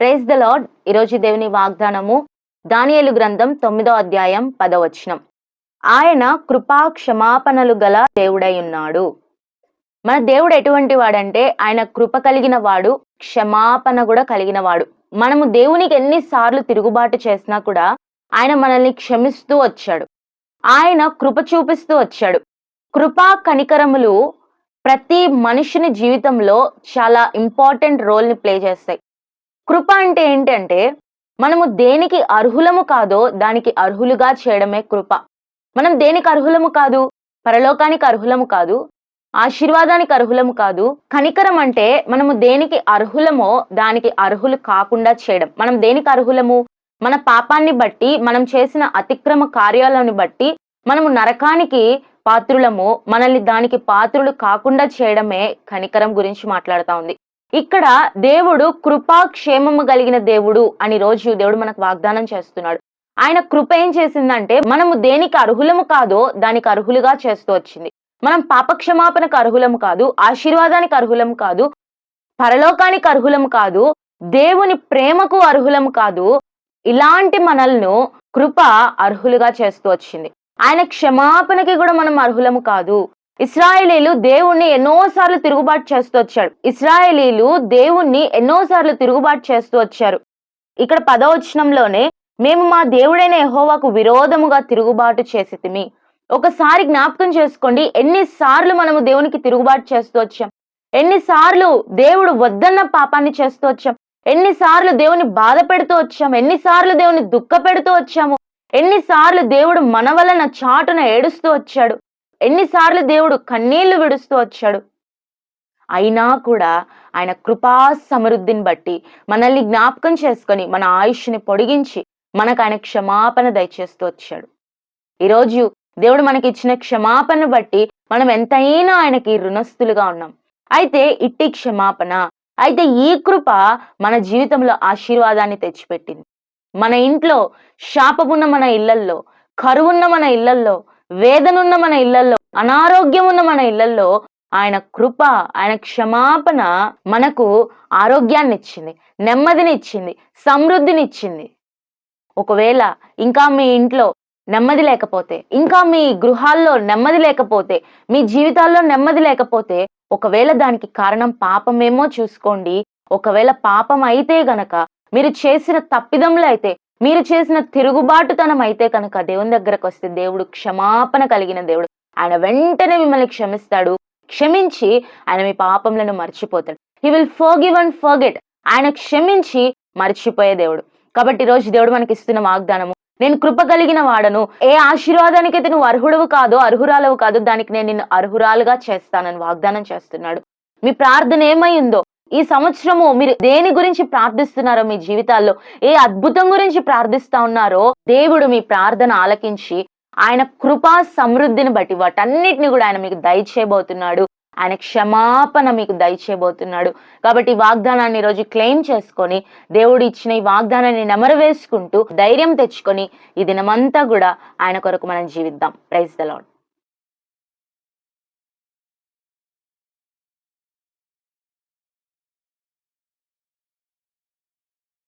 Praise the lord. ఈరోజు దేవుని వాగ్దానము దానియేలు గ్రంథం 9వ అధ్యాయం 10వ వచనం. ఆయన కృపా క్షమాపణలు గల దేవుడై ఉన్నాడు. మన దేవుడు ఎటువంటి వాడంటే ఆయన కృప కలిగిన వాడు, క్షమాపణ కూడా కలిగిన వాడు. మనము దేవునికి ఎన్నిసార్లు తిరుగుబాటు చేసినా కూడా ఆయన మనల్ని క్షమిస్తూ వచ్చాడు. ఆయన కృప చూపిస్తూ వచ్చాడు. కృపా కనికరములు ప్రతి మనిషిని జీవితంలో చాలా ఇంపార్టెంట్ రోల్ని ప్లే చేస్తాయి. కృప అంటే ఏంటంటే మనము దేనికి అర్హులము కాదో దానికి అర్హులుగా చేయడమే కృప. మనం దేనికి అర్హులము కాదు, పరలోకానికి అర్హులము కాదు, ఆశీర్వాదానికి అర్హులము కాదు. కనికరం అంటే మనము దేనికి అర్హులమో దానికి అర్హులు కాకుండా చేయడం. మనం దేనికి అర్హులము? మన పాపాన్ని బట్టి, మనం చేసిన అతిక్రమ కార్యాలను బట్టి మనము నరకానికి పాత్రులము. మనల్ని దానికి పాత్రులు కాకుండా చేయడమే కనికరం గురించి మాట్లాడుతా ఉంది. ఇక్కడ దేవుడు కృపా క్షేమము కలిగిన దేవుడు అని రోజు దేవుడు మనకు వాగ్దానం చేస్తున్నాడు. ఆయన కృప ఏం చేసిందంటే మనము దేనికి అర్హులము కాదో దానికి అర్హులుగా చేస్తూ వచ్చింది. మనం పాపక్షమాపణకు అర్హులము కాదు, ఆశీర్వాదానికి అర్హులము కాదు, పరలోకానికి అర్హులము కాదు, దేవుని ప్రేమకు అర్హులము కాదు. ఇలాంటి మనల్ని కృప అర్హులుగా చేస్తూ వచ్చింది. ఆయన క్షమాపణకి కూడా మనం అర్హులము కాదు. ఇశ్రాయేలీలు దేవుణ్ణి ఎన్నోసార్లు తిరుగుబాటు చేస్తూ వచ్చారు. ఇక్కడ 10వ వచనంలోనే మేము మా దేవుడైన యెహోవాకు విరోధముగా తిరుగుబాటు చేసితిమి. ఒకసారి జ్ఞాపకం చేసుకోండి, ఎన్నిసార్లు మనము దేవునికి తిరుగుబాటు చేస్తూ వచ్చాం, ఎన్నిసార్లు దేవుడు వద్దన్న పాపాన్ని చేస్తూ వచ్చాం, ఎన్నిసార్లు దేవుని బాధ పెడుతూ వచ్చాము, ఎన్నిసార్లు దేవుని దుఃఖ పెడుతూ వచ్చాము, ఎన్నిసార్లు దేవుడు మన వలన చాటున ఏడుస్తూ వచ్చాడు, ఎన్నిసార్లు దేవుడు కన్నీళ్లు విడుస్తూ వచ్చాడు. అయినా కూడా ఆయన కృపా సమృద్ధిని బట్టి మనల్ని జ్ఞాపకం చేసుకొని మన ఆయుష్ని పొడిగించి మనకు ఆయన క్షమాపణ దయచేస్తూ వచ్చాడు. ఈరోజు దేవుడు మనకి ఇచ్చిన క్షమాపణ బట్టి మనం ఎంతైనా ఆయనకి రుణస్థులుగా ఉన్నాం. అయితే ఇట్టి క్షమాపణ, అయితే ఈ కృప మన జీవితంలో ఆశీర్వాదాన్ని తెచ్చిపెట్టింది. మన ఇంట్లో శాపమున్న మన ఇళ్లల్లో, కరువున్న మన ఇళ్లల్లో, వేదనున్న మన ఇళ్లల్లో, అనారోగ్యం ఉన్న మన ఇళ్లల్లో ఆయన కృప, ఆయన క్షమాపణ మనకు ఆరోగ్యాన్ని ఇచ్చింది, నెమ్మదిని ఇచ్చింది, సమృద్ధిని ఇచ్చింది. ఒకవేళ ఇంకా మీ ఇంట్లో నెమ్మది లేకపోతే, ఇంకా మీ గృహాల్లో నెమ్మది లేకపోతే, మీ జీవితాల్లో నెమ్మది లేకపోతే, ఒకవేళ దానికి కారణం పాపమేమో చూసుకోండి. ఒకవేళ పాపం అయితే గనక, మీరు చేసిన తప్పిదములు అయితే, మీరు చేసిన తిరుగుబాటుతనం అయితే కనుక దేవుని దగ్గరకు వస్తే దేవుడు క్షమాపణ కలిగిన దేవుడు. ఆయన వెంటనే మిమ్మల్ని క్షమిస్తాడు. క్షమించి ఆయన మీ పాపములను మర్చిపోతాడు. He will forgive and forget. ఆయన క్షమించి మర్చిపోయే దేవుడు. కాబట్టి ఈరోజు దేవుడు మనకి ఇస్తున్న వాగ్దానము, నేను కృప కలిగిన వాడను. ఏ ఆశీర్వాదానికైతే నువ్వు అర్హుడవు కాదో, అర్హురాలవు కాదు, దానికి నేను నిన్ను అర్హురాలుగా చేస్తానని వాగ్దానం చేస్తున్నాడు. మీ ప్రార్థన ఏమై ఉందో, ఈ సంవత్సరము మీరు దేని గురించి ప్రార్థిస్తున్నారో, మీ జీవితాల్లో ఏ అద్భుతం గురించి ప్రార్థిస్తా ఉన్నారో, దేవుడు మీ ప్రార్థన ఆలకించి ఆయన కృపా సమృద్ధిని బట్టి వాటన్నిటిని కూడా ఆయన మీకు దయచేయబోతున్నాడు. ఆయన క్షమాపణ మీకు దయచేయబోతున్నాడు. కాబట్టి ఈ వాగ్దానాన్ని ఈరోజు క్లెయిమ్ చేసుకొని, దేవుడు ఇచ్చిన ఈ వాగ్దానాన్ని నెమరు వేసుకుంటూ ధైర్యం తెచ్చుకొని ఈ దినమంతా కూడా ఆయన కొరకు మనం జీవిద్దాం. Praise the lord.